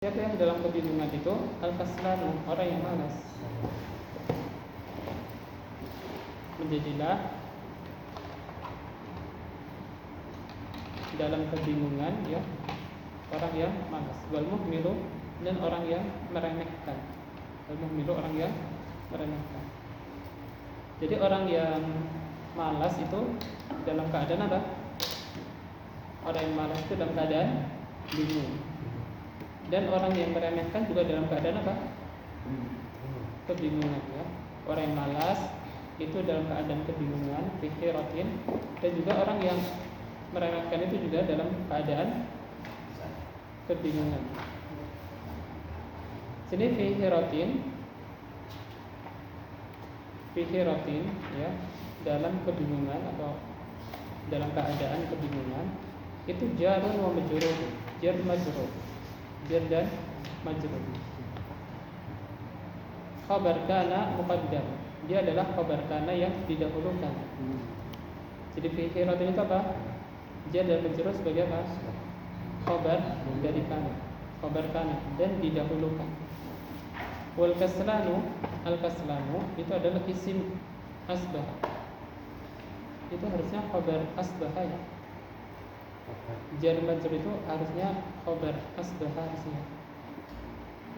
Siapa yang dalam kebingungan itu? Al-kaslanu, orang yang malas. Menjadilah dalam kebingungan ya orang yang malas. Wal muhmilu, dan orang yang meremehkan. Wal muhmilu, orang yang meremehkan. Jadi orang yang malas itu dalam keadaan apa? Orang yang malas itu dalam keadaan bingung. Dan orang yang meremehkan juga dalam keadaan apa? Kebingungan ya. Orang yang malas itu dalam keadaan kebingungan, fikiratin, dan juga orang yang meremehkan itu juga dalam keadaan kebingungan. Sini fikiratin ya, dalam kebingungan atau dalam keadaan kebingungan itu jarun wa majrur, jar majrur. Jar dan majrur. Khabar kana muqaddam. Dia adalah khabar kana yang didahulukan. Jadi fikiratin itu apa? Jar dan majrur sebagai apa? Khabar dari kana. Khabar kana dan didahulukan. Wal kaslanu, al-kaslanu itu adalah isim asbah. Itu harusnya khabar asbah ya. Jar majrur itu harusnya khabar asbah harusnya.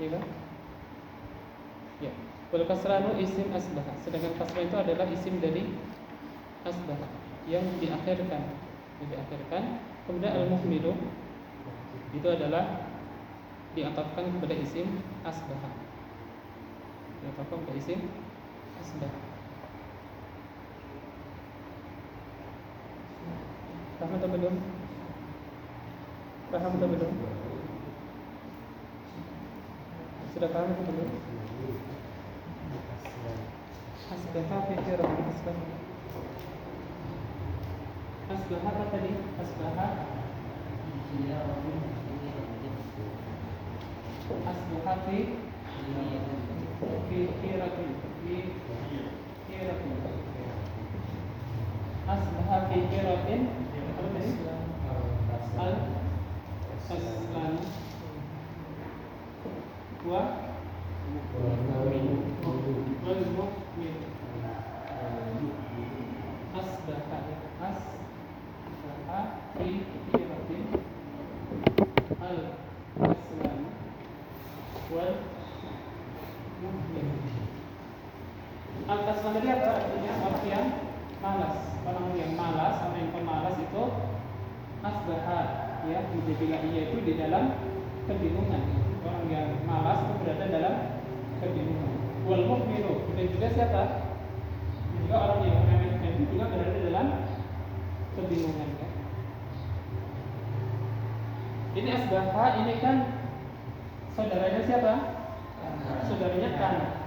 Iya kan? Ya. Wal kasranu isim asbah. Sedangkan kasrah itu adalah isim dari asbah yang diakhirkan. Kemudian al-muhmilu itu adalah diatafkan kepada isim asbah. Diatafkan kepada isim asbah. Paham atau belum? Paham atau belum? Sudah paham atau belum? Asbah fikir asbah. Asbah apa tadi? Asbah fikiratin. Asbah fikiratin apa tadi? Al-kaslan wa wal-muhmil asbaha fi kiratin al-kaslan wal-muhmil. Al-kaslan tadi apa artinya? Orang yang malas. Orang yang malas, orang yang pemalas itu asbaha ya, menjadilah ia itu di dalam kebingungan. Orang yang malas itu berada dalam kebingungan. Wal muhmilu, dan juga siapa? Juga orang yang meremehkan itu juga berada dalam kebingungan ya. Ini asbaha, ini kan saudaranya siapa? Saudaranya kan.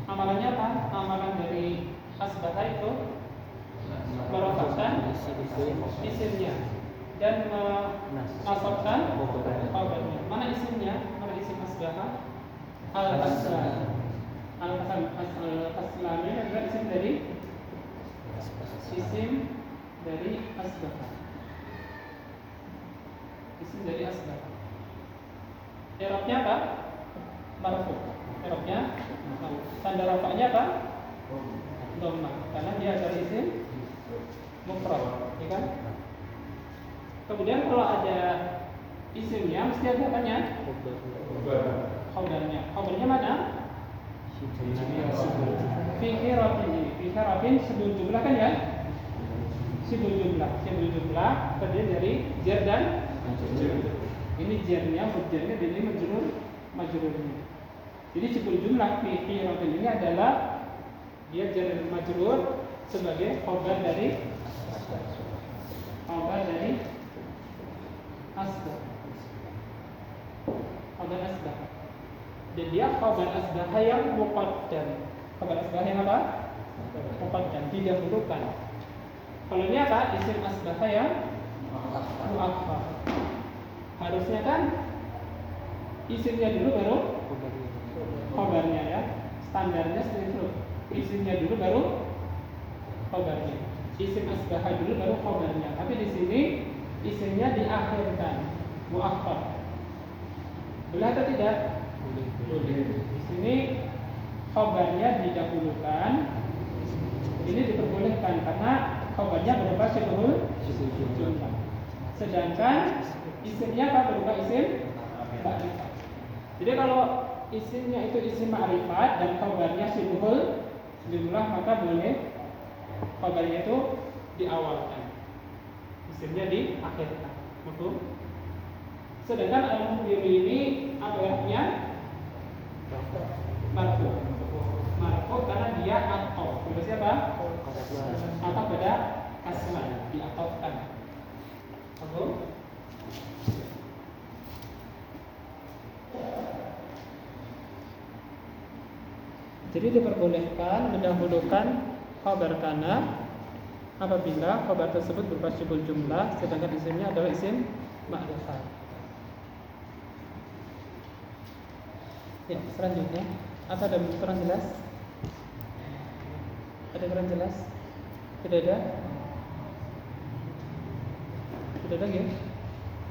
Amalannya apa? Amalan dari asbaha itu merofakkan isimnya dan menasabkan khabarnya. Mana isimnya? Mana isim asbaha? Al-kaslan. Al-kaslan ini adalah isim dari asbaha. Isim dari asbaha. I'rabnya apa? Marfu. I'rabnya tanda rafa'nya apa? Dhammah. Karena dia adalah isim mufrad, ya kan? Kemudian kalau ada isimnya mesti ada apanya? Khabarnya. Khabarnya mana? Fikiratin sebelum jumlah kan ya? Sebelum jumlah terdiri dari jar dan majrur. Ini jarnya, hujjarnya, dan ini majrurnya. Jadi sebelum jumlah fikiratin ini adalah dia jar dan majrur sebagai khabar dari asbah. Khabar asbah. Dan dia khabar asbah yang muqaddam. Khabar asbah yang apa? Muqaddam, didahulukan. Kalau ini apa? Isim asbah yang muakhkhar. Harusnya kan isimnya dulu baru khabarnya ya. Standarnya seperti itu. Isimnya dulu baru khabarnya. Isim asbah dulu baru khabarnya. Tapi di sini isimnya diakhirkan, muakhkhar. Boleh atau tidak? Boleh. Di sini khabarnya didahulukan. Ini diperbolehkan karena khabarnya berupa syibhul jumlah. Sedangkan isimnya apa? Berupa isim ma'rifat. Jadi kalau isimnya itu isim ma'rifat dan khabarnya syibhul jumlah, maka boleh khabarnya itu diawalkan, isimnya diakhirkan. Betul? Sedangkan al-mukhbir ini akhirnya marfu. Marfu karena dia ataf. Itu siapa? Ataf pada asma, diatafkan. Betul? Jadi diperbolehkan mendahulukan khabar kana apabila khabar tersebut berupa syibhul jumlah sedangkan isimnya adalah isim ma'rifat. Ya, selanjutnya apa ada kurang jelas? Ada kurang jelas? Tidak ada? Tidak ada ya?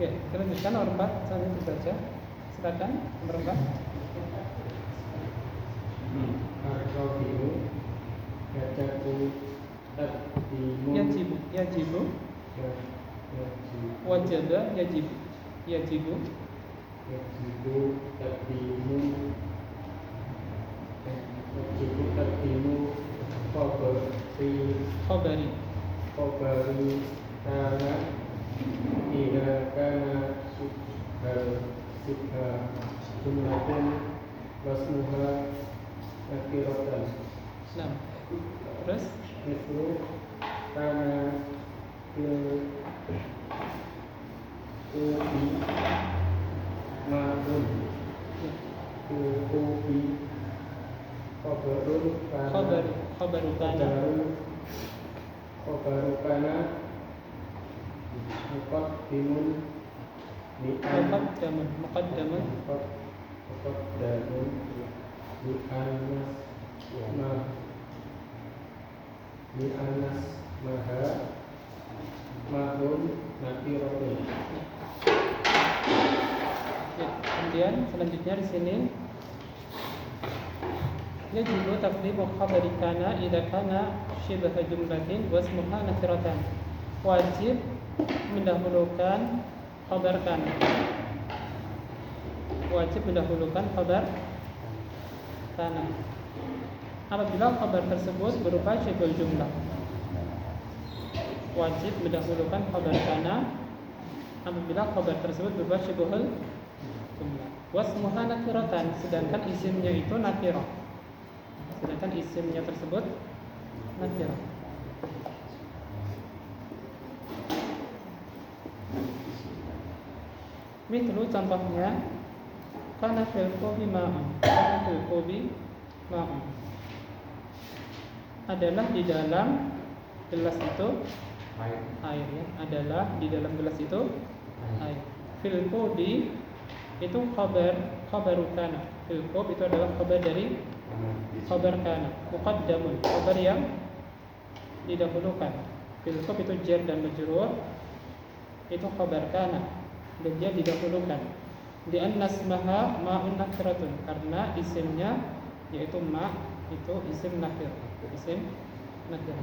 Ya, kita lanjutkan nomor 4 selanjutnya saja. Silakan nomor 4. Ar-rabi'u yajibu taqdimu Yajibu wajaba yajibu taqdimu khabari kana idza kana subha jumlatun wasmuha nakiratan. Nah, terus Itu karena kubi ma'un kubi khabaru kana muqaddamun di anas maha ma'un nakiratan. Ya, kemudian selanjutnya di sini yajibu taqdimu khabari kana idza kana syibha jumlatin wasmuha nakiratan. Wajib mendahulukan khabar kana. Wajib mendahulukan khabar kana apabila khabar tersebut berupa syibhul jumlah. Wajib mendahulukan khabar kana apabila khabar tersebut berupa syibhul jumlah. Wasmuha nakiratan, sedangkan isimnya itu nakirah. Sedangkan isimnya tersebut nakirah. Mithlu contohnya kana fil qubi ma'un. Kana fil qubi ma'un adalah di dalam gelas itu air ya. Adalah di dalam gelas itu air. Fil qubi itu khabaru kana. Fil qub itu adalah khabar dari khabar kana. Muqaddamun, khabar yang didahulukan. Fil qub itu jar dan majrur. Itu khabar kana dan dia didahulukan. Di annasmaha ma'un nakiratun, karena isimnya yaitu ma itu isim nakir. Isim nakir.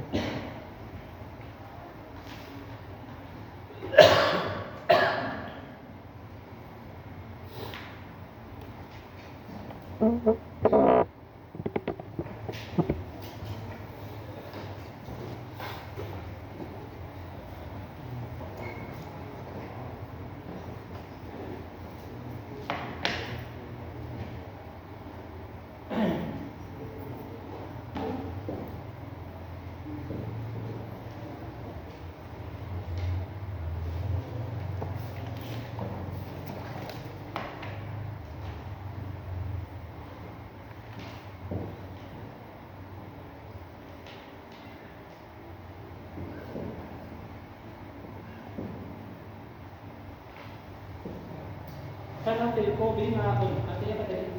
Karena fil qubi ma'un artinya apa tadi?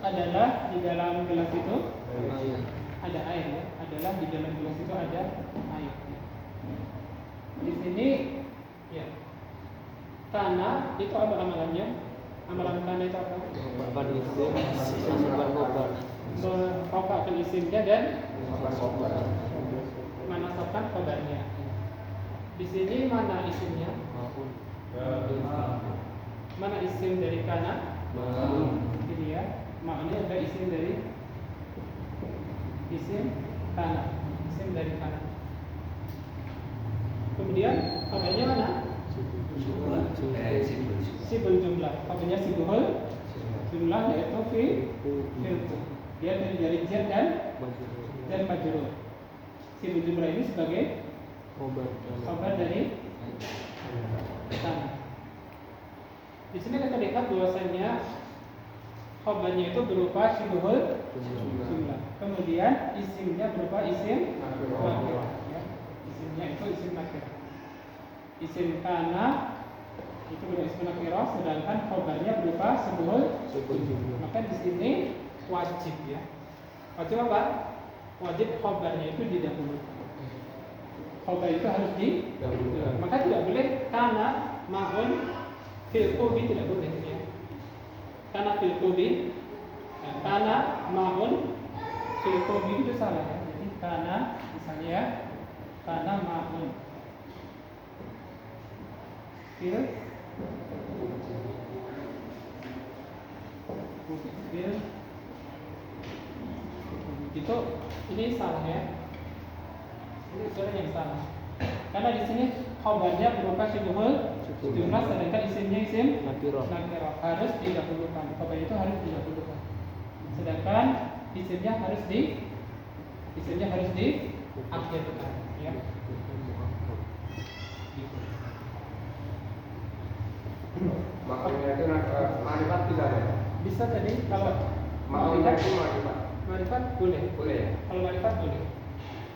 Adalah di dalam gelas itu ada air ya. Adalah di dalam gelas itu ada air. Di sini ya. Kana itu apa amalannya? Amalan kana itu apa? Mengubahkan isim, mengubah khobar. Merofakkan isimnya dan khobar. menasabkan khobarnya. Di sini mana isimnya? Maupun Mana isim dari kana? Ini ya. Maknanya ada isim dari isim kana. Isim dari kana. Kemudian khobarnya mana? Sibul jumlah. Khobarnya sibul jumlah yaitu fi'il. Dia dari jar dan majrur. Sibul jumlah ini sebagai khobar dari kana. Di sini kita lihat bahwasanya khobarnya itu berupa sibul jumlah. Kemudian isimnya berupa isim nakirah. Ya. Isimnya itu isim nakirah. Isim kana itu berupa isim nakirah, sedangkan khobarnya berupa sibul jumlah. Maka di sini wajib ya. Wajib apa? Wajib khobarnya itu didahulukan. Khobar itu harus didahulukan. Maka tidak boleh kana ma'un fil qubi, tidak boleh ya. Kana fil qubi, kana ma'un fil qubi itu salah ya. Jadi kana misalnya ya, kana ma'un fil itu ini salah ya. Ini suara yang salah. Karena di sini khobarnya berupa sibul jumlah, sedangkan isimnya isim nakirah harus didahulukan. Khobar itu harus didahulukan. Sedangkan isimnya harus diakhirkan. Ya. Makanya itu ma'rifat bisa ya? Bisa tadi kalau Makanya itu ma'rifat. ma'rifat boleh. Boleh ya? Kalau ma'rifat boleh.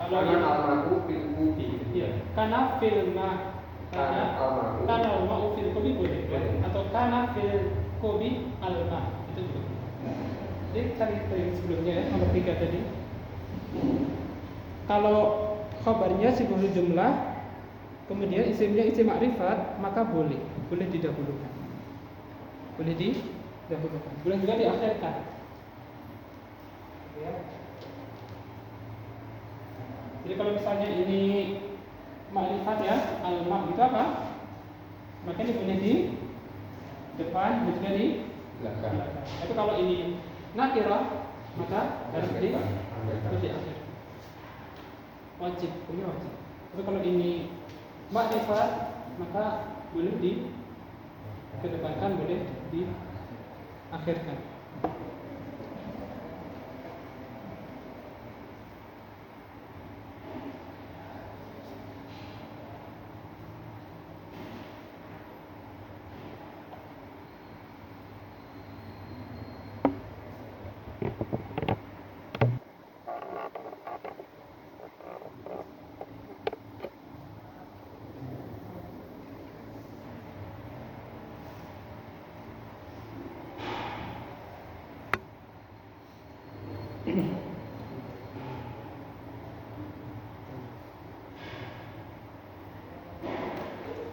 Kalau Karena al-ma'ruf fil qubi. iya, karena fil Karena al-ma'ruf. karena al-ma'u fil qubi boleh. Boleh. Atau karena fil qubi al-ma, itu juga boleh. Jadi tadi yang sebelumnya ya, nomor 3 tadi. Kalau khabarnya sibul jumlah, kemudian isimnya isim ma'rifat, maka boleh didahulukan. Boleh didahulukan. Boleh juga diakhirkan. Ya. Jadi kalau misalnya ini ma'rifat ya, al-ma' itu apa? Maka ini boleh di depan, juga di Belakang. Tapi kalau ini nakirah, maka harus di akhir. Wajib, ini wajib. Tapi kalau ini ma'rifat, maka boleh di kedepankan, boleh diakhirkan.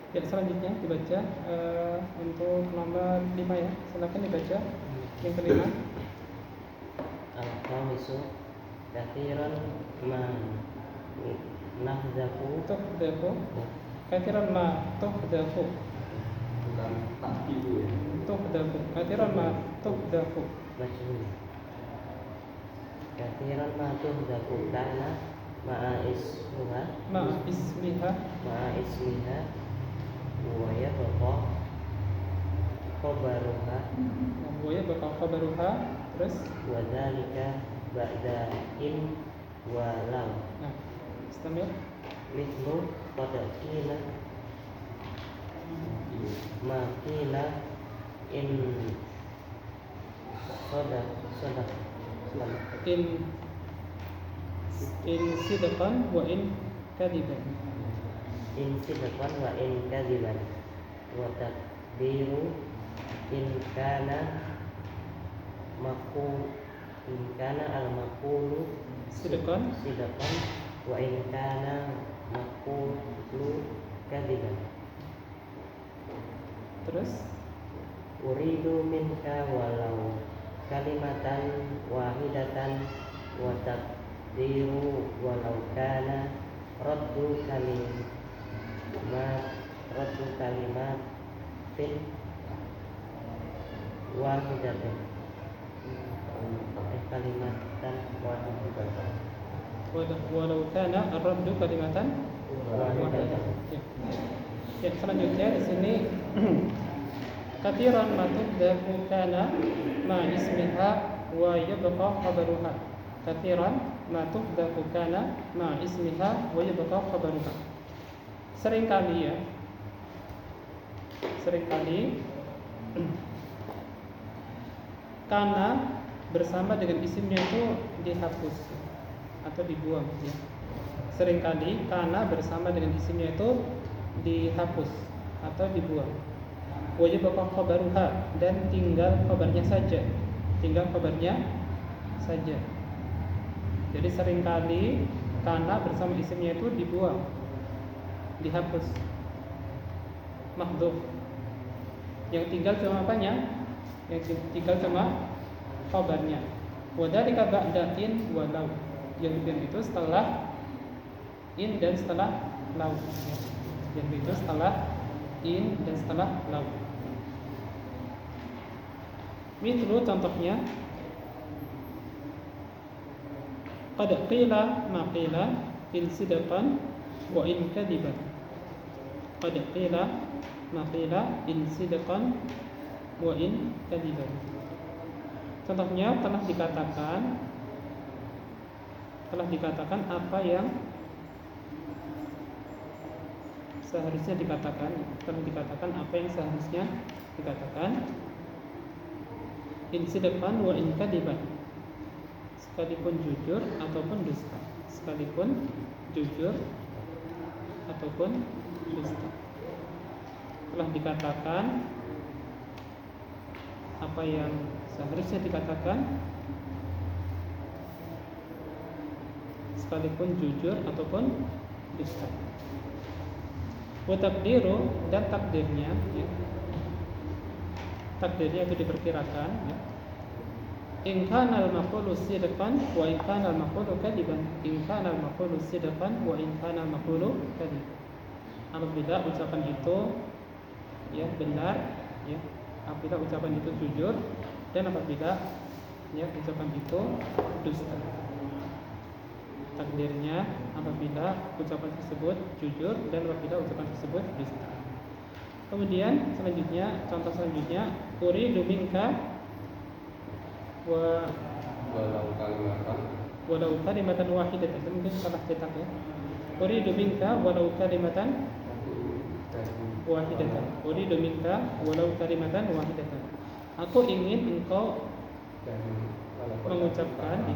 Ya, selanjutnya dibaca untuk nomor 5 ya. Silakan dibaca yang kelima. Al-khamisu kathiran ma nahdafu Tuhdafu. Kathiran ma tuhdafu. Bukan tak gitu ya. Tuhdafu. Kathiran ma tuhdafu. majhul. Kathiran ma tuhdafu kana ma'a ismuha Ma ismiha. wa yabqa khabaruha Wa bakal khabaruha. Terus wa dzalika ba'da in wa lam. nah, istamil. Mithlu qad qila ma qila in sadaq In sidqan wa in kadiban. in sidqan wa in kadiban wa takdiru in kana al maqulu Sidqan sidqan wa in kana maqulu kadiban. Terus uridu minka walau kalimatan wahidatan wa taqdiru walau kana raddu kalimatin wahidatan kalimatan wahidatan walau kana ar-raddu kalimatan wahidatan. Ya, selanjutnya di sini kathiran ma tudzaku kana ma ismiha wa yabqa khabaruha. Kathiran ma tudzaku kana ma ismiha wa yabqa khabaruha. Seringkali kana bersama dengan isimnya itu dihapus atau dibuang ya. Seringkali kana bersama dengan isimnya itu dihapus atau dibuang. Wajib khabaruha, dan tinggal kabarnya saja. Jadi seringkali kana bersama isimnya itu dibuang, dihapus, mahdhuf. Yang tinggal cuma apanya? Yang tinggal cuma kabarnya. Wadhalika ba'da in wa law. Yang itu setelah in dan setelah law. Yang itu setelah in dan setelah law. Mithlu contohnya qad qila ma qila in sidqan wa in kadiban. Qad qila ma qila in sidqan wa in kadiban. Contohnya telah dikatakan apa yang seharusnya dikatakan, in sidqan wa in kadiban, sekalipun jujur ataupun dusta. Telah dikatakan apa yang seharusnya dikatakan, sekalipun jujur ataupun dusta. Wa taqdiru, dan takdirnya ya. Takdirnya itu diperkirakan ya. In kana al-maqulu sidqan wa in kana al-maqulu kadiban. In kana al-maqulu sidqan wa in kana al-maqulu kadiban. Apabila ucapan itu ya benar ya, apabila ucapan itu jujur, dan apabila ya ucapan itu dusta. Takdirnya apabila ucapan tersebut jujur dan apabila ucapan tersebut dusta. Kemudian contoh selanjutnya uridu minka walau kalimatan wahidatan. Mungkin salah cetak ya. Uridu minka walau kalimatan wahidatan. Uridu minka walau kalimatan wahidatan. Aku ingin engkau mengucapkan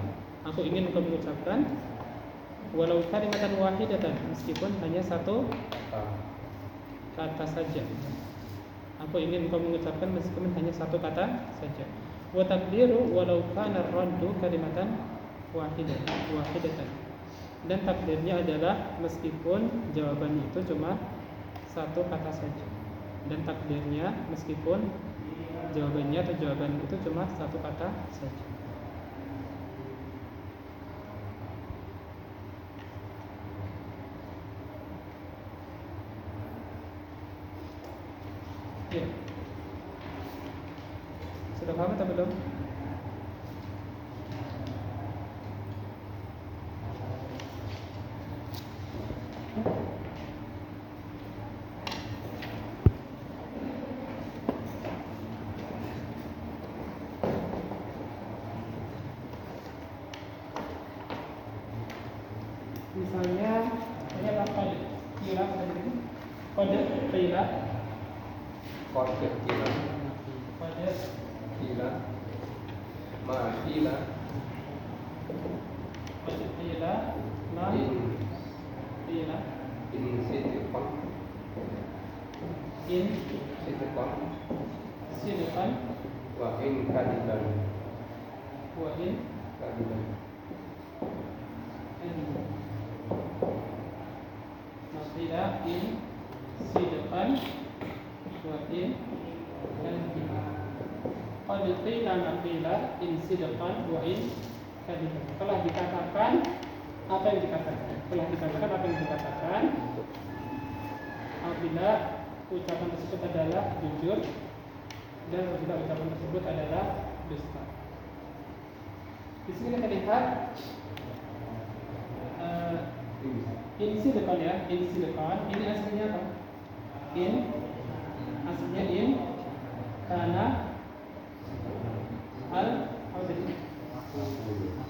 walau kalimatan wahidatan, meskipun hanya satu kata saja. Aku ingin engkau mengucapkan meskipun hanya satu kata saja. Wa taqdiru walau kana ar-raddu kalimatan wahidatan. Dan takdirnya adalah meskipun jawabannya itu cuma satu kata saja. Dan takdirnya meskipun jawabannya atau jawaban itu cuma satu kata saja. Ya. Sudah paham atau belum? Misalnya ini adalah kode kira sidqan wa in kadiban. Masila in sidqan wa in kadhiban. Qad qila ma qila in sidqan wa in kadhiban. Telah dikatakan apa yang dikatakan. Telah dikatakan apa yang dikatakan. Apabila ucapan tersebut adalah jujur dan apabila ucapan tersebut adalah dusta. Di sini kita lihat in sidqan ya, in sidqan. Ini aslinya apa? Aslinya in karena al tadi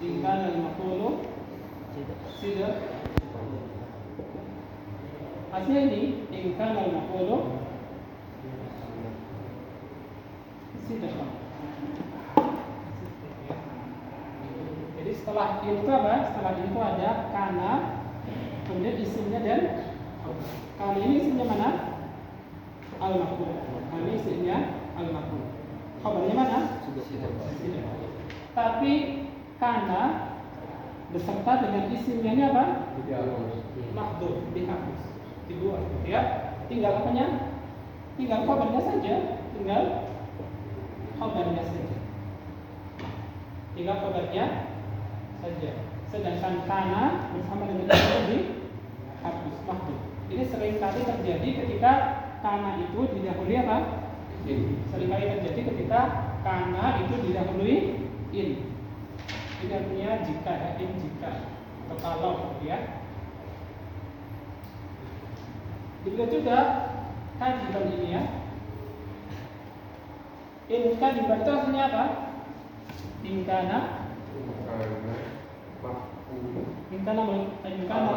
tinggal al maqulu sidq. Aslinya ini tinggal al maqulu sidqan. Jadi setelah itu apa? Setelah itu ada kana, kemudian isimnya dan kali ini isimnya mana? Al-maqul. Kali isimnya al-maqul. Khabarnya mana? Tapi kana beserta dengan isimnya ini apa? Mahdhuf, dihapus, dibuang, ya. Tinggal apanya? Tinggal khabarnya saja, tinggal khabarnya saja. Tinggal khabarnya saja. Sedangkan kana bersama dengan isim dihapus, mahdhuf. Ini sering kali terjadi ketika kana itu didahului apa? Seringkali terjadi ketika kana itu didahului in. Ini artinya jika ya, in jika atau kalau ya. Begitu juga kadiban ini ya. In kadiban itu artinya apa? In kana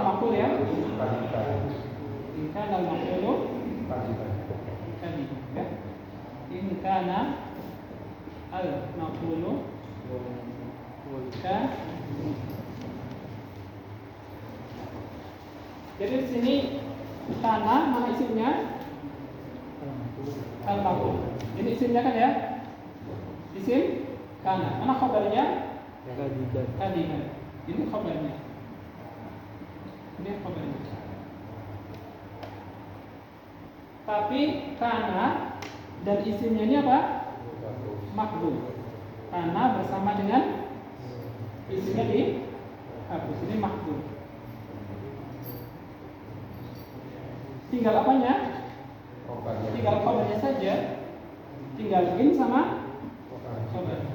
makul ya. In kana makulu kadiban ya. In kana al makulu kan. Jadi di sini kana mana isimnya? Al makul. Ini isimnya kan ya? Isim kana. Mana khabarnya? Kadiban. Ini khabarnya. Ini khabarnya. Tapi kana dan isimnya ini apa? Makhluk. Kana bersama dengan isimnya dihapus. Ini makhluk. Tinggal apanya? Tinggal khabarnya saja. Tinggal in sama khabar.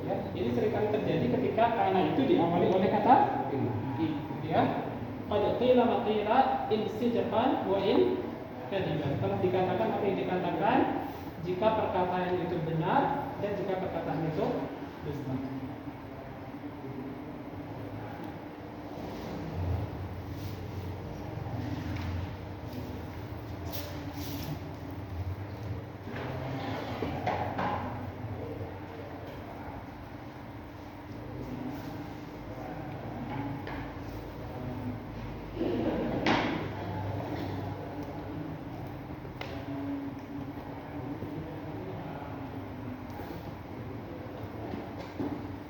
Ya, ini seringkali terjadi ketika kana itu diawali oleh kata in. Ya. Qad qila ma qila in sidqan wa in kadiban. Telah dikatakan apa yang dikatakan jika perkataan itu benar dan jika perkataan itu dusta.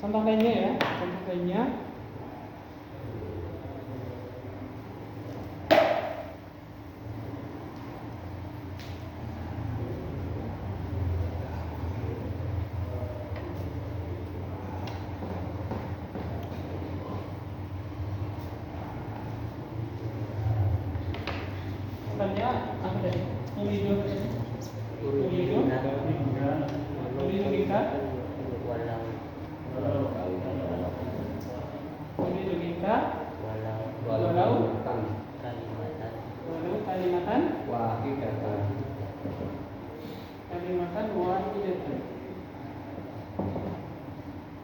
Contoh lainnya ya, contoh lainnya contohnya apa tadi? Uridu kita walau kalimatan wahidatan.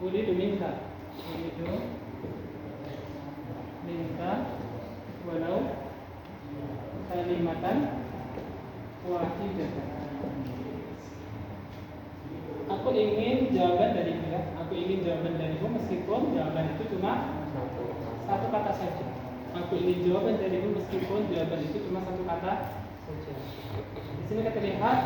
Uridu minka walau kalimatan wahidatan. Aku ingin jawaban darimu ya. Aku ingin jawaban darimu meskipun jawaban itu cuma satu kata saja. Aku ingin jawaban darimu meskipun jawaban itu cuma satu kata saja. Di sini kita lihat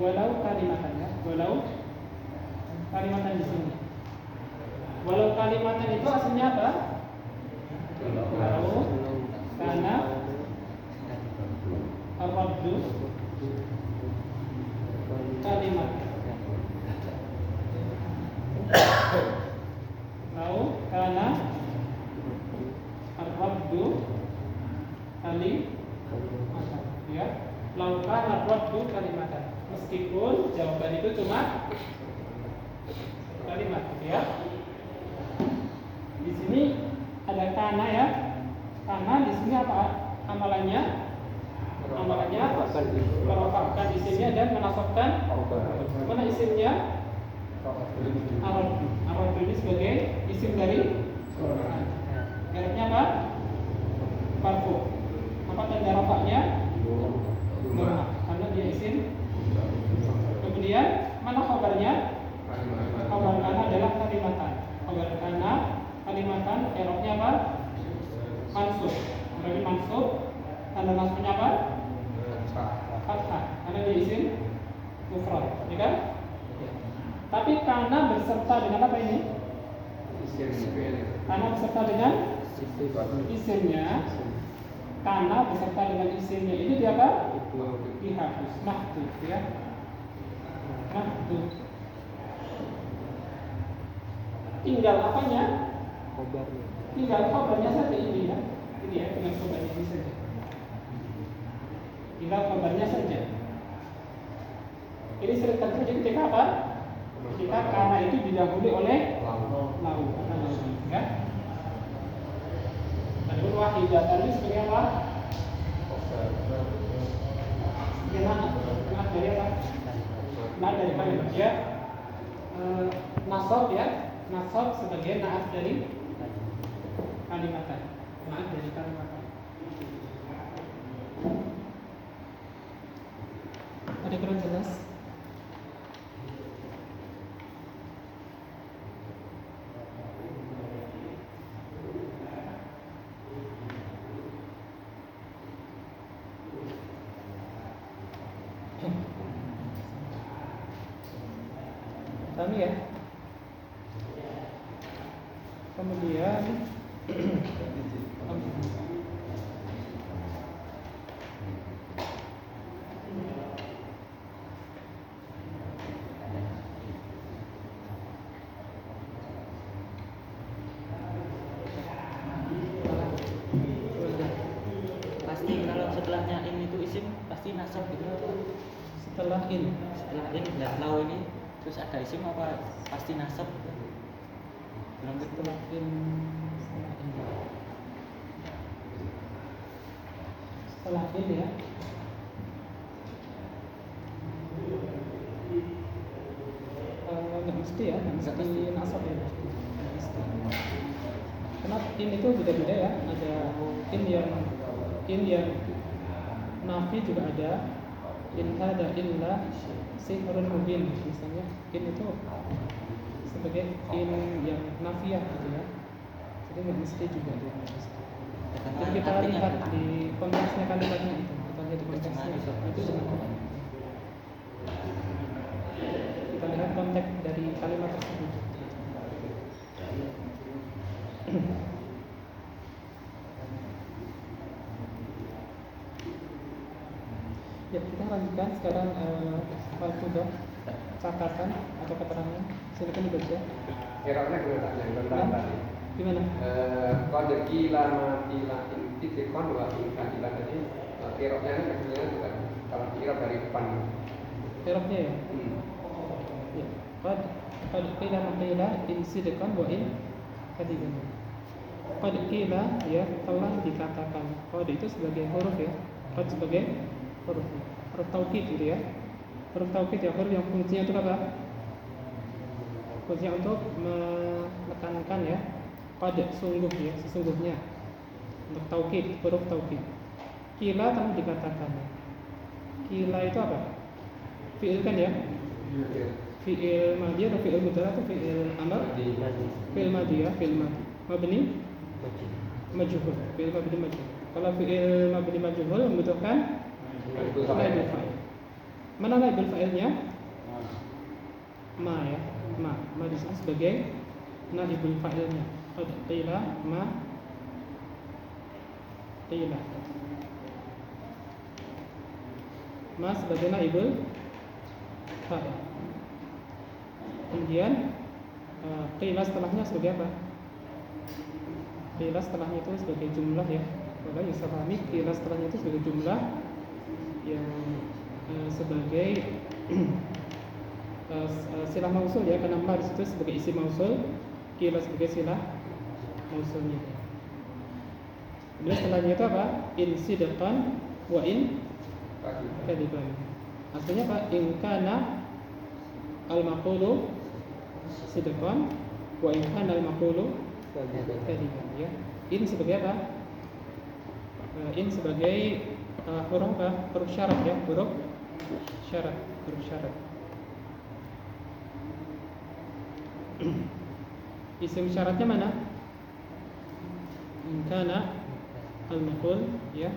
walau kalimatan ya. Walau kalimatan di sini. Walau kalimatan itu aslinya apa? Walau karena raddu kalimat. Lau kana ar-raddu kalimatan, ya. Lau kana ar-raddu kalimatan. Meskipun jawaban itu cuma kalimat, ya. Di sini ada kana, ya. Kana di sini apa amalannya? Amalannya merofakkan isimnya dan menasabkan mana isimnya? Arab ini sebagai isim dari Arabnya apa? Marfu. Apa tanda rafa'nya? Dhamma, karena dia isim. Kemudian mana khabarnya? Khabar kana adalah kalimatan. Khabar kana kalimatan, Arabnya apa? Mansub. Berarti mansub. Tanda nasabnya apa? Fathah, karena dia isim mufrad, ya kan? Tapi kana berserta dengan apa ini? Kana beserta dengan isimnya. Kana beserta dengan isimnya ini dia apa? Dihapus, mahdhuf, ya. Mahdhuf. Tinggal apanya? Khobarnya. Tinggal khabarnya saja ini, ya. Ini ya, tinggal khabarnya ini saja. Tinggal khabarnya saja. Ini sering terjadi ketika apa? Ketika kana itu didahului oleh lau, ya. Adapun wahidatan ini sebagai apa? Sebagai dari apa? Naat dari kalimat, ya. Nasab, ya. Nasab sebagai naat dari kalimatan. Naat dari kalimatan. Ada kurang jelas? Kami, ya. Kemudian Pasti kalau setelahnya in itu isim pasti nasab gitu. setelah in Setelah in dan lau ini terus ada isim apa pasti nasab? Belum tentu. setelah in ya. Nggak mesti, ya, nggak mesti nasab, ya. Nggak mesti. Karena in itu beda-beda, ya. Ada in yang nafi juga ada. In hada illa sihrun mubin, misalnya. In itu sebagai in yang nafiyah, gitu, ya. Jadi nggak mesti juga, ya. Jadi kita lihat di konteksnya kalimatnya itu. Kita lihat di konteksnya itu dengan kita lihat konteks dari kalimat tersebut. Ya, kita lanjutkan sekarang malfudah, catatan atau keterangan. Silakan dibaca. Irabnya gimana? Yang tentang tadi. Gimana? Qad qila ma qila in fitikon wa in qila tadi. Irabnya kan sebenarnya bukan kalau irab dari depan. Irabnya, ya. Ya. Qad qila ma qila in sidqan wa in kadiban. Qad qila, ya, telah dikatakan. Qad itu sebagai huruf, ya. Qad sebagai huruf taukid, gitu, ya. Huruf taukid, ya, huruf yang fungsinya itu apa? Fungsinya untuk menekankan, ya. Pada sungguh, ya, sesungguhnya. Untuk taukid, huruf taukid. Kila telah dikatakan. Kila itu apa? Fi'il, kan, ya? Fi'il madhi atau fi'il mudhari atau fi'il amr? Fi'il madhi, ya, fi'il madhi. Mabni majhul. Fi'il mabni majhul. Kalau fi'il mabni majhul membutuhkan naibul fa'il. Mana naibul fa'ilnya? Ma, ya. Ma di sini sebagai naibul fa'ilnya. Qad qila ma qila. ma sebagai naibul fa'il. Kemudian qila setelahnya sebagai apa? Qila setelahnya itu sebagai jumlah ya. Kalau yang saya pahami qila setelahnya itu sebagai jumlah yang sebagai silah mausul ya, karena ma di situ sebagai isim mausul, qila sebagai silah mausulnya. Kemudian setelahnya itu apa? In sidqan wa in kadiban. Artinya apa? In kana al-maqulu sidqan wa in kana al-maqulu kadiban ya. In sebagai apa? In sebagai huruf apa? Huruf syarat ya, huruf syarat. Isim syaratnya mana? In kana al-maqul ya.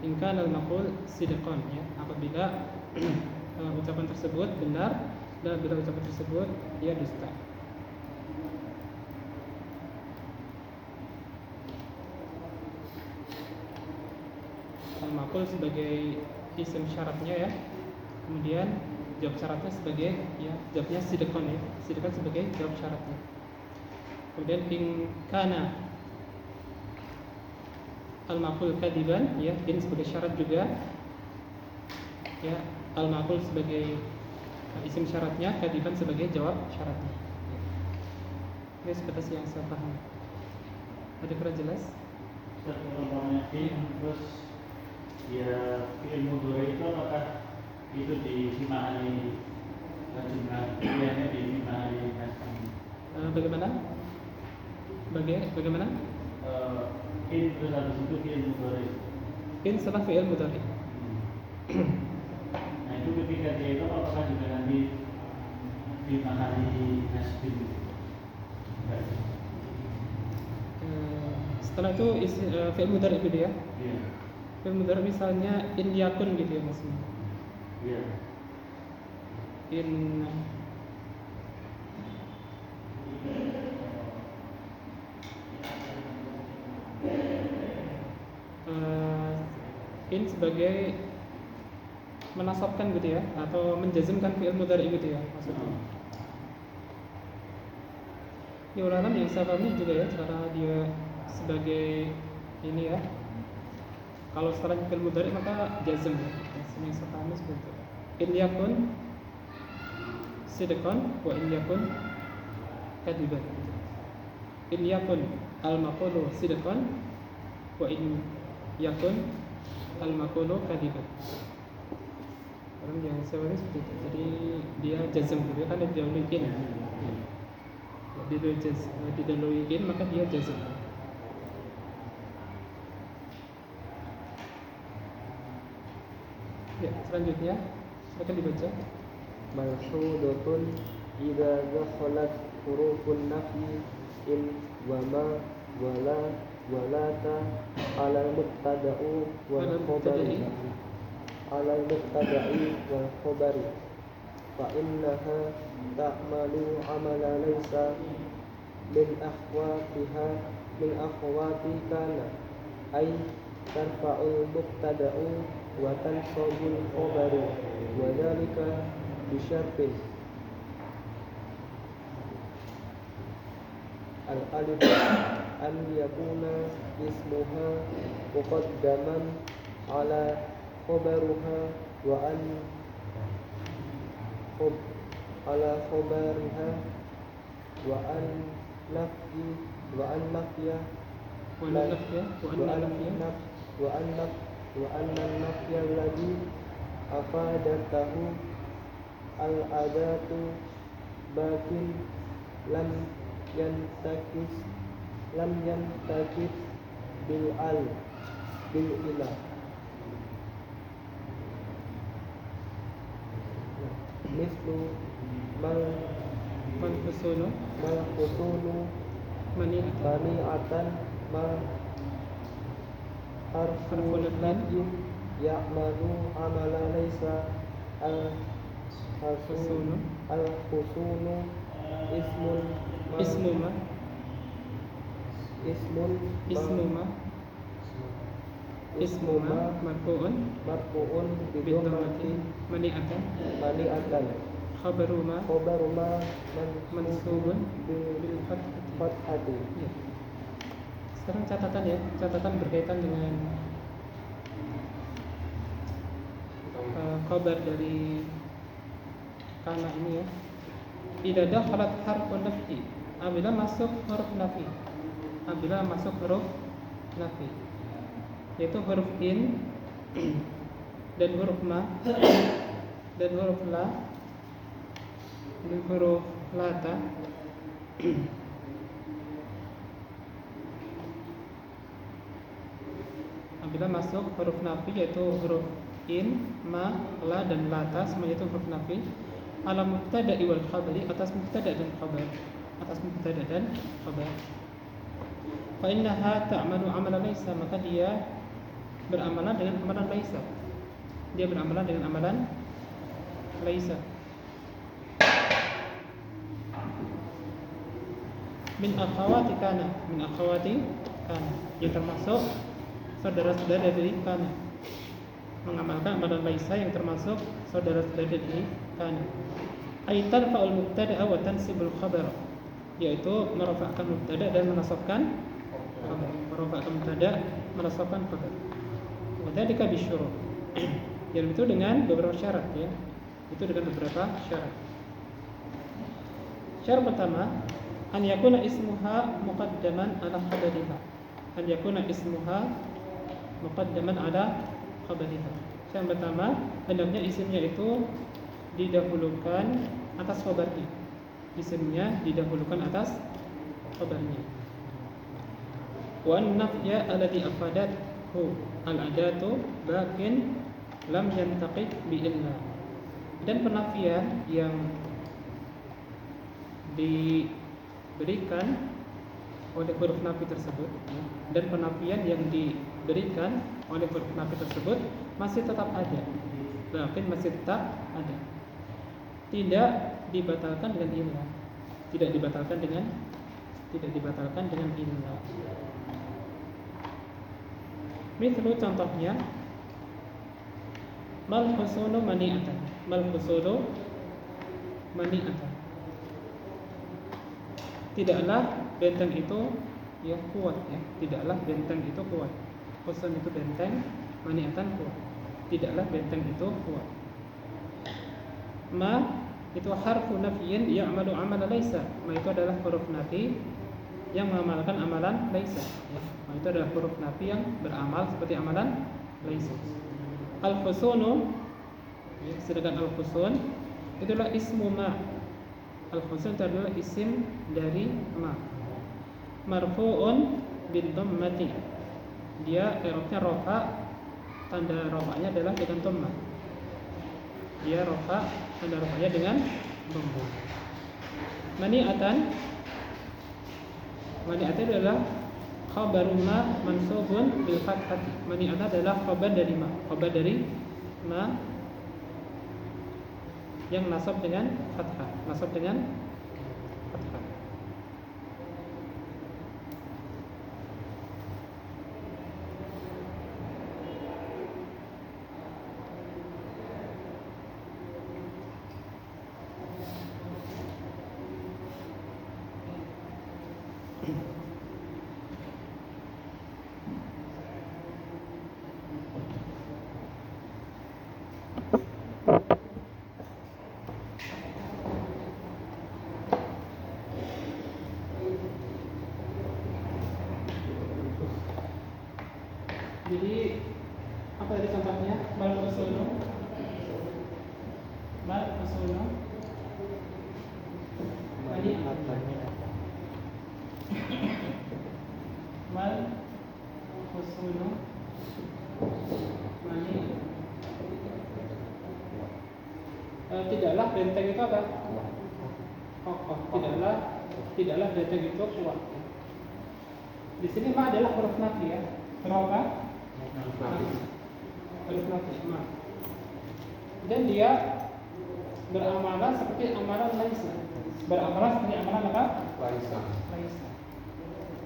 In kana al-maqul sidqan ya. Apabila ucapan tersebut benar dan bila ucapan tersebut ia dusta. Al-maqul sebagai isim syaratnya ya. Kemudian jawab syaratnya sebagai ya, jawabnya sidqan ya. Sidqan sebagai jawab syaratnya. Kemudian in kana al-maqul kadiban ya, in sebagai syarat juga ya, al-maqul sebagai isim syaratnya, kadiban sebagai jawab syaratnya. Ini seperti yang saya paham. Ada kurang jelas? Umpamanya in terus ya fi'il mudhari itu apakah itu di mahali jumlah fi'ilnya di mahali nasbi? Bagaimana? Bagaimana? In terus habis itu fi'il mudhari. In setelah fi'il mudhari. Nah itu ketika dia itu apakah juga nanti di mahali nasbi? Setelah itu fi'il mudhari gitu ya. Iya. Fi'il mudhari misalnya in yakun gitu ya maksudnya. Iya. In in sebagai menasabkan gitu ya, atau menjazmkan fi'il mudhari gitu ya maksudnya. Ini ulama yang saya pahami juga ya, cara dia sebagai ini ya. Kalau setelah fi'il mudhari maka jazm ya. Yang saya pahami seperti itu. In yakun sidqan wa in yakun kadiban. In yakun al-maqulu sidqan wa in yakun al-maqulu kadiban. Orang yang saya pahami seperti itu. Jadi dia jazm gitu ya, kan dia didahului in. Didahului in maka dia jazm. Ya, selanjutnya silakan dibaca. Malhudatun idza dakhalat hurufun nafyi in wa ma wa la wa lata ala al-mubtada'u wal khabari ala al-mubtada'i wal khabari fa innaha ta'malu amala laysa min akhwati kana ay tarfa'ul mubtada'u wa tansabul khabaru wa dhalika bisyartin al-alif an yakuna ismuha muqaddaman ala khabaruha wa an ala khabariha wa an nafya nafya alladhi afadatahu al-adatu batin lam yantakis bil ilah. Mislu mal Husunu mani'atan mal harful nafyin ya'malu amala laysa al-husunu ismuma marfu'un marfu'un bidomati bidomati mani'atan mani'atan khabaruma khobaruma mansubun bil bil fathati. fathati. Ya. Sekarang catatan ya, catatan berkaitan dengan khabar dari kana ini ya. Idza dakhalat harfun nafi, apabila masuk huruf nafi. Apabila masuk huruf nafi, yaitu huruf in dan huruf ma dan huruf la dan huruf lata. Apabila masuk huruf nafi yaitu huruf in, ma, la dan lata, semuanya itu huruf nafi. Ala mubtada'i wal khabari, atas mubtada dan khabar, atas mubtada dan khabar. Fa innaha ta'malu amalan laisa, maka dia beramalan dengan amalan laisa. Dia beramalan dengan amalan laisa. Min akhawati kana, min akhawati kana, yang termasuk saudara-saudara dari kana, mengamalkan amalan laisa yang termasuk saudara-saudara dari kana. Aitan fa'ul mubtada'a wa tansibul khabar, yaitu merafa'kan mubtada dan menasabkan khabar, merafa'kan mubtada menasabkan khabar. Wa dzalika bisyurut, yang itu dengan beberapa syarat ya. Itu dengan beberapa syarat. Syarat pertama, an yakuna ismuha muqaddaman ala khabariha. An yakuna ismuha muqaddaman ala khabariha. Yang pertama, hendaknya isimnya itu didahulukan atas khabarnya. Isimnya didahulukan atas khabarnya. Wa an-nafya alladhi afadathu al-adatu bakin lam yantaqid bi illa. Dan penafian yang diberikan oleh huruf nafi tersebut dan penafian yang diberikan oleh huruf nafi tersebut masih tetap ada, bahkan masih tetap ada, tidak dibatalkan dengan illa, tidak dibatalkan dengan illa. Mithlu, contohnya, mal husunu mani'atan, mal husunu mani'atan, tidaklah benteng itu ya kuat ya, tidaklah benteng itu kuat. Husun itu benteng, mani'atan kuat, tidaklah benteng itu kuat. Ma itu harfu nafyin ya'malu amala laisa, ma itu adalah huruf nafi yang mengamalkan amalan laisa ya. Ma itu adalah huruf nafi yang beramal seperti amalan laisa. Al-husunu ya, sedangkan al-husun itulah ismu ma. Al-husun itu adalah isim dari ma. Marfu'un bil dhammati, dia i'rabnya rafa, tanda rafa'nya adalah dengan dhammah. Dia rafa, tanda rafa'nya dengan dhammah. Mani'atan, mani'atan adalah khabaru ma mansubun bil fathati. Mani'atan adalah khabar dari ma, khabar dari ma yang nasab dengan fathah, nasab dengan fathah. Jadi apa tadi contohnya? Mal husunu, mal husunu mani'atan, mal husunu mani'atan. Tidaklah benteng itu apa? Kokoh. Tidaklah benteng itu kuat. Di sini ma adalah huruf nafi ya. Huruf apa? Huruf nafi ma. Dan dia beramalan seperti amalan laisa. Beramalan seperti amalan apa? Laisa. Laisa.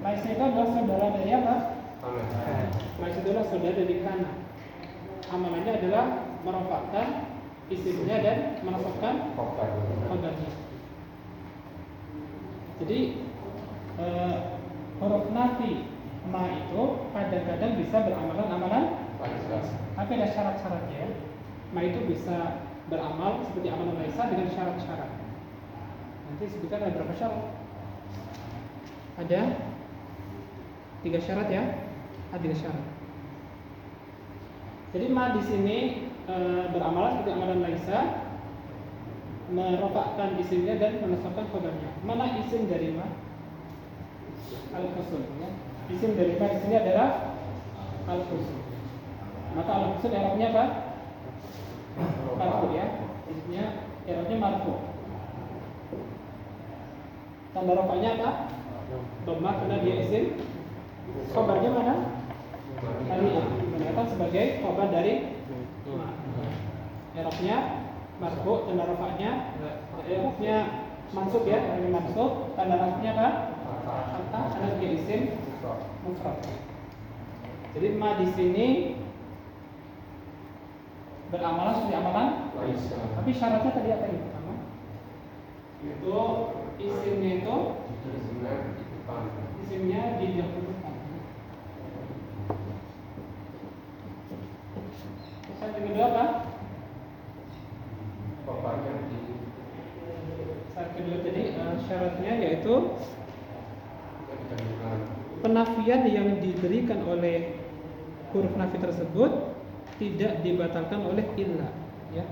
Laisa itu adalah saudara dari apa? Ma itulah sudah ada di kana. Amalannya adalah merofakkan isimnya dan menasabkan khabarnya. Jadi huruf nafi ma itu kadang-kadang bisa beramalan-amalan, tapi ada syarat-syaratnya ya. Ma itu bisa beramal seperti amalan laisa dengan syarat-syarat. Nanti sebutkan ada berapa syarat? Ada 3 syarat ya. Ada 3 syarat. Jadi ma di sini beramalan seperti amalan laisa, merofakkan isimnya dan menasabkan khabarnya. Mana isim dari ma? Al-Husul ya. Isim dari ma di sini adalah Al-Husul. Maka Al-Husul i'rabnya apa? Marfu ya. Isimnya i'rabnya marfu. Tanda rofaknya apa? Dhamma karena dia isim. Khabarnya mana? Aliyah. Menetapkan sebagai khabar dari ma. I'rabnya marfu, tanda rafa'nya i'rabnya mansub ya, dari mansub, tanda rafa'nya apa? Fathah, karena dia isim mufrad. Jadi ma di sini beramalan seperti amalan laisa. Tapi syaratnya tadi apa ini? Pertama, itu isimnya itu isimnya didahulukan. Syarat yang kedua apa? Syarat kedua tadi syaratnya yaitu penafian yang diberikan oleh huruf nafi tersebut tidak dibatalkan oleh illa ya.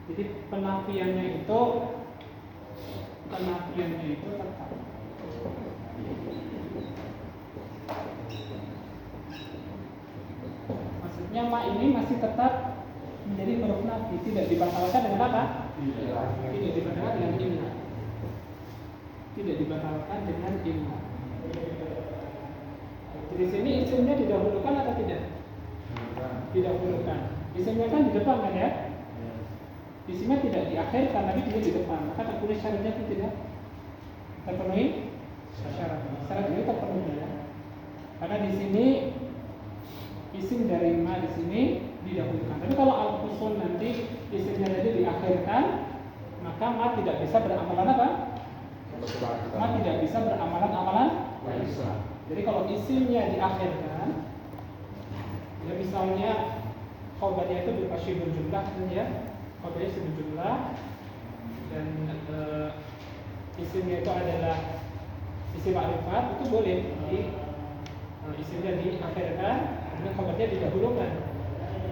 Jadi penafiannya itu tetap. Maksudnya ma ini masih tetap menjadi huruf nafi, tidak dibatalkan dengan apa? Tidak dibatalkan dengan illa. Tidak dibatalkan dengan illa. Di sini isimnya didahulukan atau tidak? Didahulukan. Isimnya kan di depan kan ya? Isimnya tidak diakhirkan, tapi dia di depan. Maka tertulis syaratnya itu tidak terpenuhi syarat. Syarat ini terpenuhi ya. Karena di sini isim dari ma di sini didahulukan. Tapi kalau al-husul nanti isimnya tadi diakhirkan, maka ma tidak bisa beramalan apa? Ma tidak bisa beramalan-amalan laisa. Jadi kalau isimnya diakhirkan, ya misalnya khabarnya itu berupa syibhul jumlah ya, khabarnya syibhul jumlah dan isimnya itu adalah isim ma'rifat, itu boleh di isimnya diakhirkan, kemudian khabarnya didahulukan.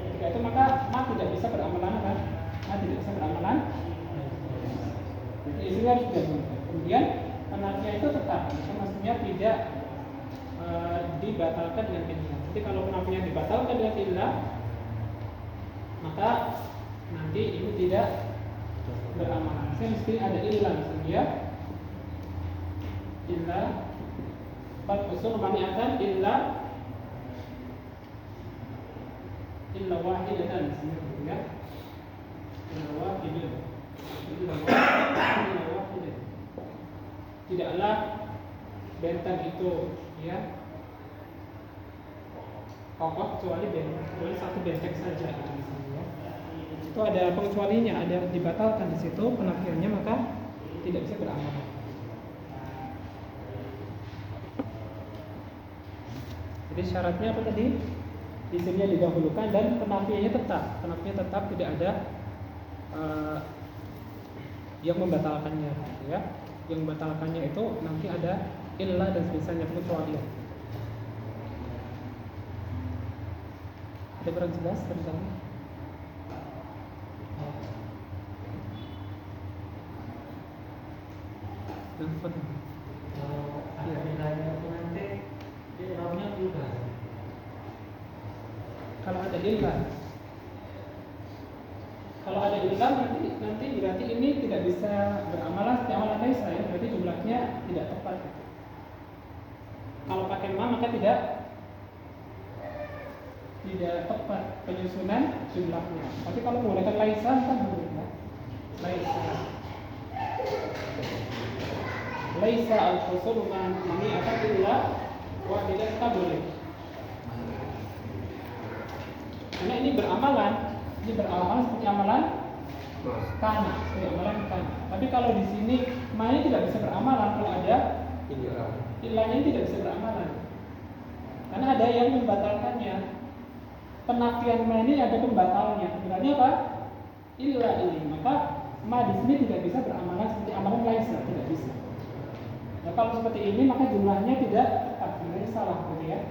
Ketika itu maka ma tidak bisa beramalan kan? Ma tidak bisa beramalan. Jadi isimnya harus didahulukan. Kemudian penafnya itu tetap, maksudnya tidak dibatalkan dengan illa. Jadi kalau penafnya dibatalkan dengan illa, maka nanti ini tidak beramalan. Saya mesti ada illa misalnya ya. Illa bab usul mani'atan illa wahidatan misalnya ya. Illa wahidatan. Tidaklah benteng itu ya kokoh kecuali satu benteng saja gitu misalnya. Itu ada pengecualinya, ada dibatalkan di situ penafiannya, maka tidak bisa beramal. Jadi syaratnya apa tadi? Isimnya didahulukan dan penafiannya tetap. Penafiannya tetap, tidak ada yang membatalkannya ya. Yang membatalkannya itu nanti ada illa dan sebagainya, pengecualian. Ada kurang jelas tentang telepon. Ada nilainya itu nanti dia i'rabnya berubah. Kalau ada illa nanti berarti ini tidak bisa beramalan seperti amalan laisa ya, berarti jumlahnya tidak tepat. Kalau pakai ma maka tidak tepat penyusunan jumlahnya. Tapi kalau menggunakan laisa kan berbeda. Laisa al-husul ini akan illa wahidah tak boleh. Karena ini beramalan seperti amalan Mas. kana, seperti amalan kana. Tapi kalau di sini ma ini tidak bisa beramalan kalau ada Iya. ilahnya tidak bisa beramalan. Karena ada yang membatalkannya. Penafian ma ini ada pembatalnya. Berarti apa? Ilah ini. Maka ma di sini tidak bisa beramalan seperti amalan laisa, tidak bisa. Nah, kalau seperti ini maka jumlahnya tidak tepat, jumlahnya salah, gitu ya.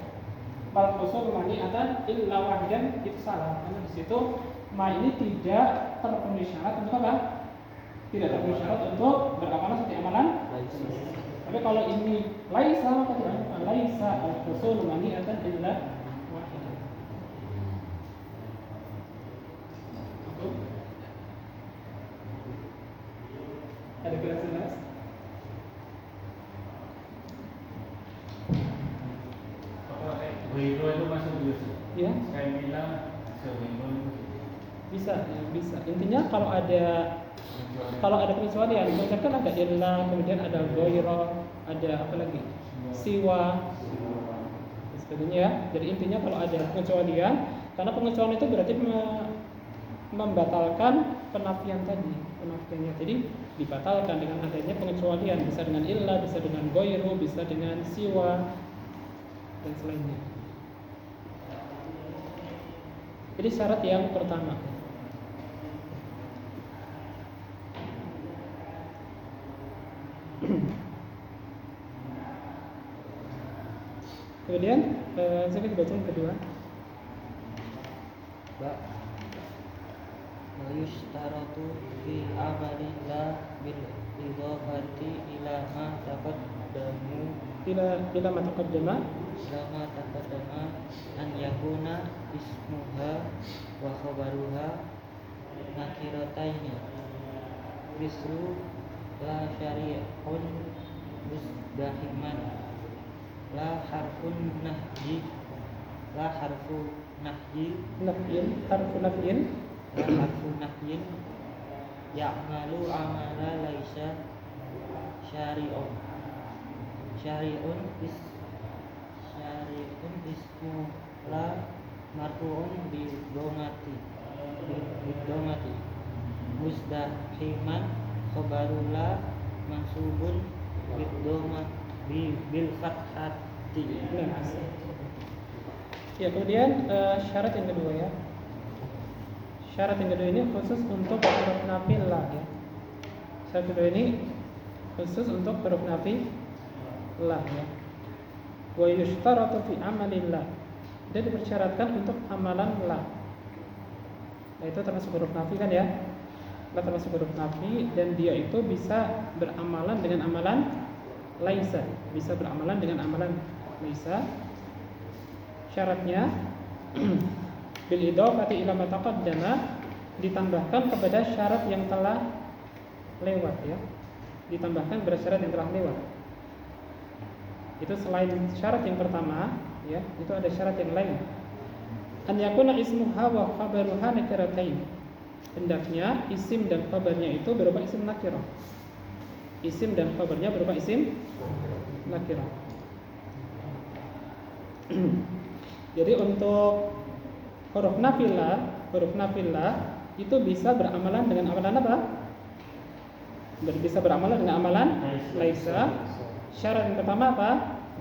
Bal khusul mani'atan illa wahidan itu salah. Karena di situ ma ini tidak terpenuhi syarat untuk apa? Tidak terpenuhi syarat untuk beramalan seperti amalan. Tapi kalau ini laisa maka tidak apa? Laisa al khusul mani'atan illa wahidan. Ada kurang jelas? Wiro itu masuk juga. Ya, Saya bilang sewiro itu. bisa. Intinya kalau ada pengecualian, misalkan ada illa, kemudian ada ghaira, ada apa lagi? Siwa, dan sebagainya ya. Jadi intinya kalau ada pengecualian, karena pengecualian itu berarti membatalkan penafian tadi, penafiannya. Jadi dibatalkan dengan adanya pengecualian, bisa dengan illa, bisa dengan ghairu, bisa dengan siwa dan selainnya. Jadi syarat yang pertama. Kemudian saya akan baca yang kedua. Wa yushtaratu fi amali la bil idhafati ila ma taqaddamu Ila ma taqaddama an yakuna ismuha wa khabaruha nakirataini misru la syari'un musdahiman la harfu nahyi harfu nafyin ya'malu amala laisa syari'un ismu la marfu'un bi domati musdahiman khabarula mansubun bil fathati. Ya, kemudian syarat yang kedua ya. Syarat yang kedua ini khusus untuk huruf nafi la ya. Syarat kedua ini khusus untuk huruf nafi la ya. Wa yushtaratu fi amalillah. Dan dipersyaratkan untuk amalan la. Nah, itu termasuk huruf nafi kan ya. La termasuk huruf nafi dan dia itu bisa beramalan dengan amalan laisa, bisa beramalan dengan amalan laisa. Syaratnya bil idhafati ila ma taqaddama, ditambahkan kepada syarat yang telah lewat ya. Ditambahkan kepada syarat yang telah lewat. Itu selain syarat yang pertama ya, itu ada syarat yang lain. An yakuna ismuha wa khabaruha nakiratain. Hendaknya isim dan khabarnya itu berupa isim nakirah. Isim dan khabarnya berupa isim nakirah. Jadi untuk huruf nafilah itu bisa beramalan dengan amalan apa? Bisa beramalan dengan amalan laisa. Syarat yang pertama apa?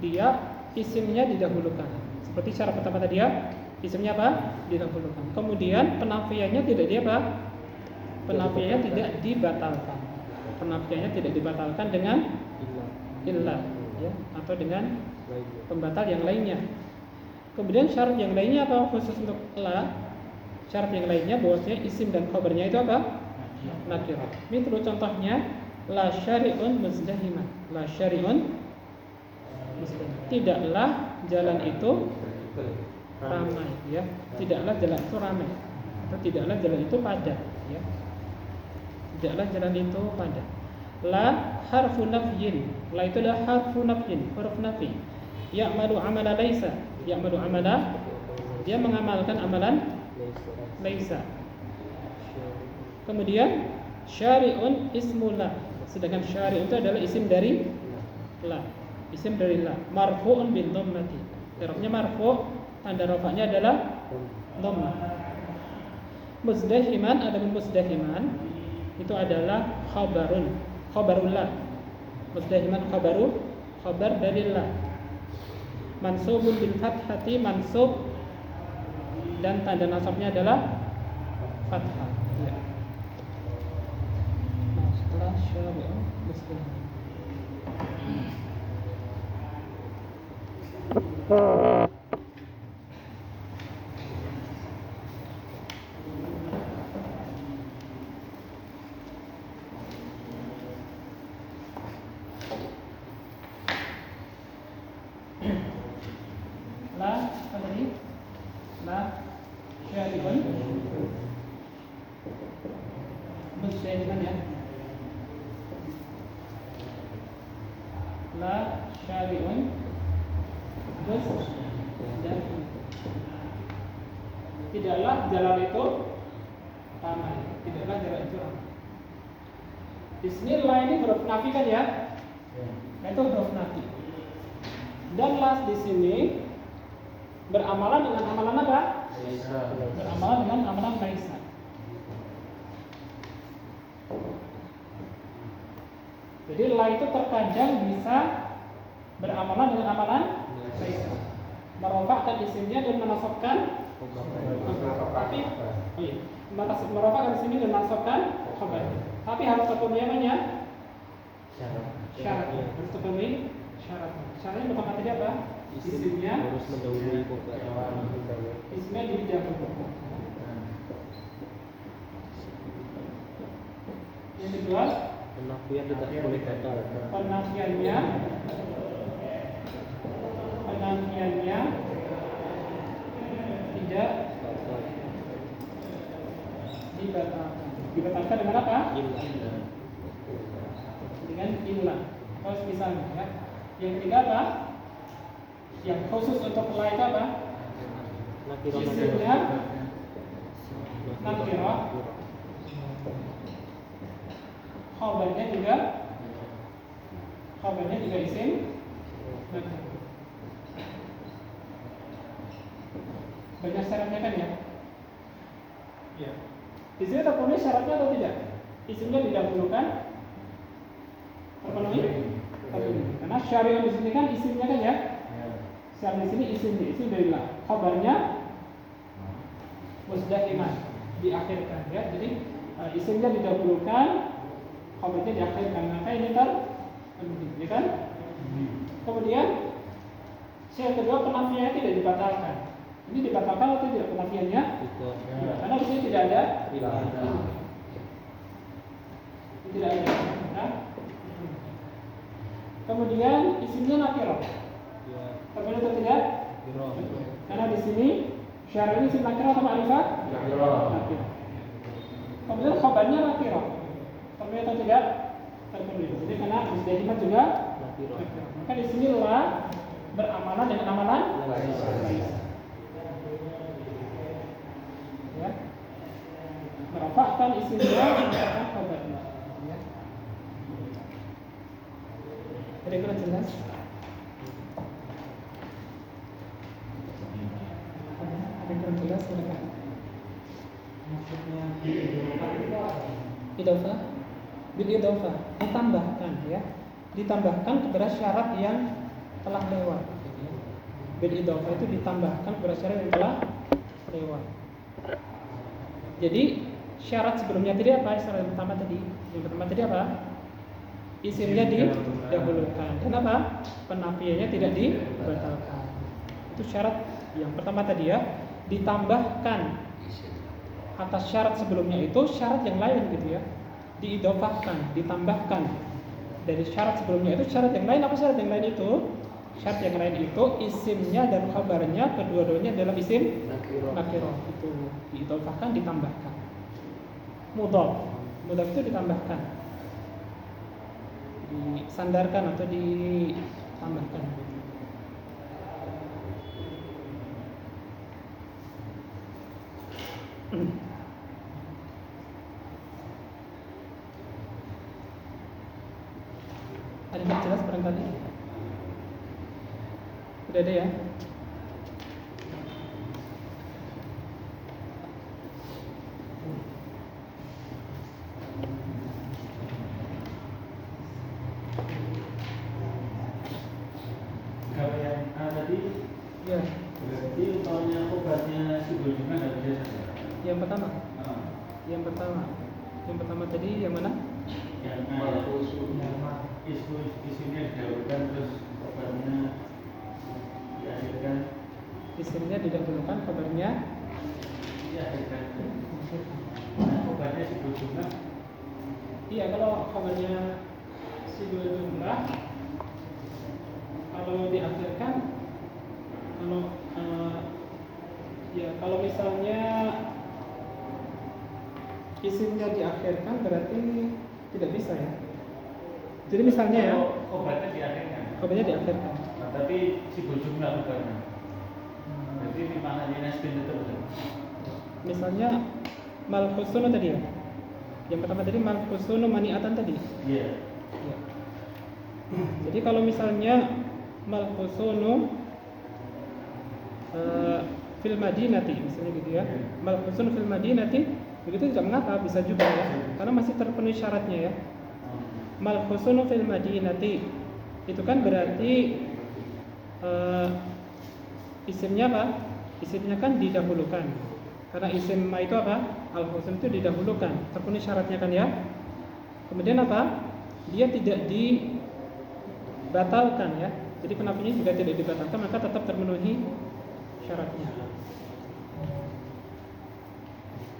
Dia isimnya didahulukan. Seperti syarat pertama tadi ya, isimnya apa? Didahulukan. Kemudian penafiannya tidak penafiannya tidak dibatalkan. Penafiannya tidak dibatalkan dengan illah ya, atau dengan pembatal yang lainnya. Kemudian syarat yang lainnya apa khusus untuk la? Syarat yang lainnya bahwasanya isim dan khabarnya itu apa? Nakirah. Misal contohnya la syari'un muzdahiman. La syari'un muzdahiman. Tidaklah jalan itu ramai ya. Tidaklah jalan itu ramai. Atau tidaklah jalan itu padat ya. Tidaklah jalan itu padat. La harfu nafyin. La itu adalah harfu nafyin, huruf nafi. Ya'malu amala laisa. Ya'malu amala, dia mengamalkan amalan laisa. Kemudian syari'un ismu la. Sedangkan syari' itu adalah isim dari la. Isim dari la. Marfu'un bin dhammati. I'rabnya marfu', tanda rafa'nya adalah dhammah. Muzdahiman, adapun muzdahiman itu adalah khabarullah. Muzdahiman khabar dari la. Mansubun bil fathati, mansub dan tanda nasabnya adalah fathah. Ya. Nah, setelah syari'un muzdahiman. Tidaklah jalan itu ramai. Tidaklah jalan itu ramai. Bismillah ini huruf nafi kan ya? Itu huruf nafi. Dan las di sini beramalan dengan amalan apa? Beramalan dengan amalan laisa. Jadi la itu terkadang bisa beramalan dengan amalan laisa. Merofakkan isimnya dan menasabkan. Tapi merofakkan isimnya dan menasabkan khabar. Tapi harus terpenuhi namanya syarat. Harus terpenuhi syarat. Syaratnya pertama tadi apa? Isimnya harus mendahului khabar. Isimnya didahulukan. Yang kedua, Penafian tidak boleh batal. Penafiannya tidak dibatalkan. Dibatalkan dengan apa? Dengan illah. Terus misalnya ya. Yang ketiga apa? Yang khusus untuk la itu apa? Isimnya nakirah. Khabarnya juga isim nakirah. Banyak syaratnya kan ya? Ya. Di sini terpenuhi syaratnya atau tidak? Isimnya didahulukan, terpenuhi? Terpenuhi. Karena syariah di sini kan isimnya kan ya? Syariah di sini isim dari la. Khabarnya muzdahiman, diakhirkan ya. Jadi isimnya didahulukan, khabarnya diakhirkan. Maka ini terpenuhi, ya kan? Kemudian syarat kedua, penafiannya tidak dibatalkan. Ini dibatalkan atau tidak penafiannya? Tidak. Karena di sini tidak ada. Tidak ada. Nah. Kemudian isimnya nakirah. Terpenuhi atau tidak? Karena di sini syarat ini isim nakirah atau ma'rifah? Nakirah. Kemudian khabarnya nakirah. Terpenuhi atau tidak? Terpenuhi. Jadi karena muzdahiman juga nakirah. Maka di sini la beramalan dengan amalan laisa. Ya. Merofakkan isimnya menetapkan khabarnya. Ya. Jadi kurang jelas. Ada kurang jelas silakan. Maksudnya idhofah, bil idhofah ditambahkan ya, ditambahkan kepada syarat yang telah lewat. Bil idhofah itu ditambahkan kepada syarat yang telah lewat. Jadi syarat sebelumnya tadi apa? Syarat yang pertama tadi apa? Isimnya didahulukan. Dan apa? Penafiannya tidak dibatalkan. Itu syarat yang pertama tadi ya. Ditambahkan atas syarat sebelumnya itu syarat yang lain gitu ya. Diidhofahkan, ditambahkan dari syarat sebelumnya itu syarat yang lain. Apa syarat yang lain itu? Syarat yang lain itu isimnya dan khabarnya kedua-duanya dalam isim nakirah. Itu diidhofahkan, ditambahkan. Mudhaf itu ditambahkan, disandarkan atau ditambahkan. Ada yang jelas barangkali? Sudah ada ya? Yang pertama. Ah, Yang pertama tadi yang mana? yang Malfusul. isinya didahulukan terus kabarnya diakhirkan. Isimnya didahulukan, kabarnya Diakhirkan. Nah, kabarnya sebut jumlah. iya. Kalau kabarnya sibul jumlah, kalau diakhirkan, kalau misalnya isimnya diakhirkan berarti tidak bisa ya. Jadi misalnya ya, Kalau kabarnya diakhirkan. kabarnya diakhirkan. Nah, tapi sebut jumlah kabarnya. Jadi di mana di nasbin itu betul. Misalnya malhusunu tadi ya. Yang pertama tadi malhusunu maniatan tadi. Iya. Ya. Jadi kalau misalnya malhusunu fil madinati misalnya gitu ya. Malhusunu fil madinati begitu tidak mengapa, bisa juga ya. Karena masih terpenuhi syaratnya ya. Malhusunu fil madinati itu kan berarti isimnya apa? Isimnya kan didahulukan. Karena isim ma itu apa? Al-husn itu didahulukan, terpenuhi syaratnya kan ya. Kemudian apa? Dia tidak dibatalkan ya. Jadi penafinya juga tidak dibatalkan, maka tetap terpenuhi syaratnya.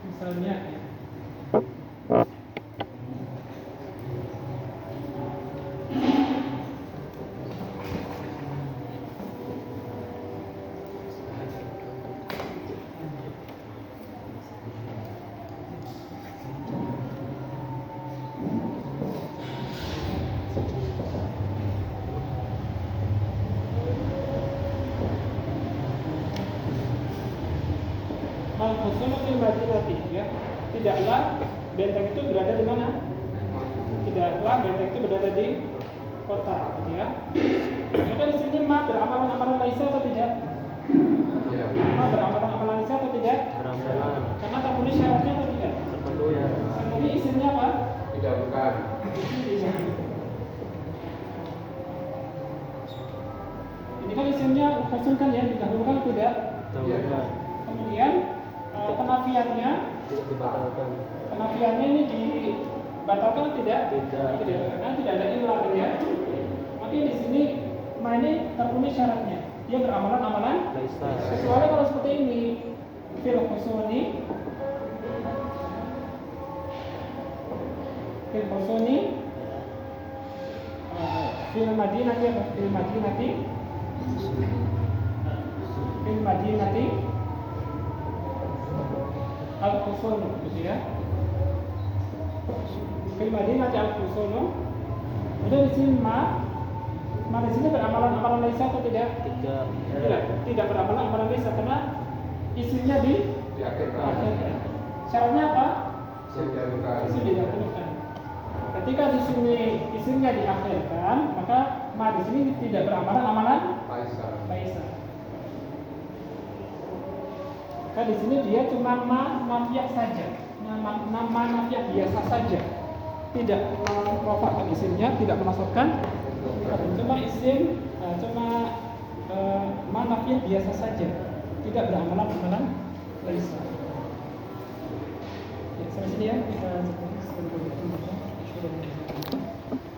Misalnya ya. Al-husnu fil madinati ya. Tidaklah benteng itu berada di mana? Tidaklah benteng itu berada di kota ya. Maka di sini ma beramalan-amalan laisa atau tidak? Ya. Ma beramalan-amalan laisa atau tidak? Ramalan Karena terpenuhi syaratnya atau tidak? terpenuhi. Jadi isimnya apa? Didahulukan. Ini kan isimnya khusus kan ya, didahulukan atau tidak? Dahulukan. Kemudian penafiannya, Tidak dibatalkan. penafiannya ini dibatalkan atau tidak? Tidak. Karena tidak ada ilah ya. Maka di sini ma ini terpenuhi syaratnya. Dia beramalan-amalan Laisa. kecuali kalau seperti ini fil husuni fil madinati al-husunu gitu ya. Fil madinati al-husunu. Udah di sini ma di sini beramalan-amalan laisa atau tidak? Tidak. Tidak beramalan-amalan laisa karena isimnya Diakhirkan. akhirkan. Syaratnya apa? Didahulukan. Isim didahulukan. Ketika di sini isimnya diakhirkan, maka ma di sini tidak beramalan-amalan Laisa. laisa. Maka di sini dia cuma ma nafiah saja, nama nafiah biasa saja, tidak merofakkan isimnya, tidak menasabkan, cuma isim, ma nafiah biasa saja, tidak beramalan-amalan laisa. Ya, sampai sini ya kita